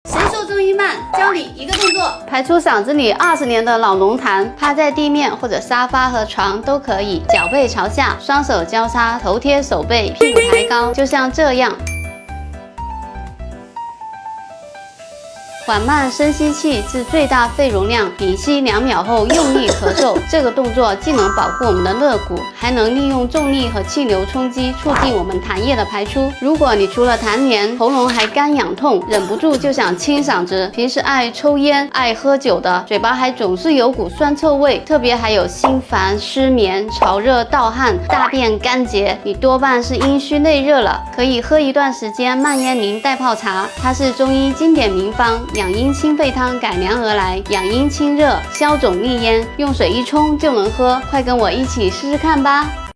谁说中医慢？教你一个动作，排出嗓子里20年的老龙痰。趴在地面或者沙发和床都可以，脚背朝下，双手交叉，头贴手背，屁股抬高，就像这样。缓慢深吸气至最大肺容量，屏息2秒后用力咳嗽。这个动作既能保护我们的肋骨，还能利用重力和气流冲击，促进我们痰液的排出。如果你除了痰黏，喉咙还干痒痛，忍不住就想清嗓子，平时爱抽烟、爱喝酒的，嘴巴还总是有股酸臭味，特别还有心烦、失眠、潮热、盗汗、大便干结，你多半是阴虚内热了。可以喝一段时间蔓延灵代泡茶，它是中医经典名方。养阴清肺汤改良而来，养阴清热，消肿利咽，用水一冲就能喝，快跟我一起试试看吧。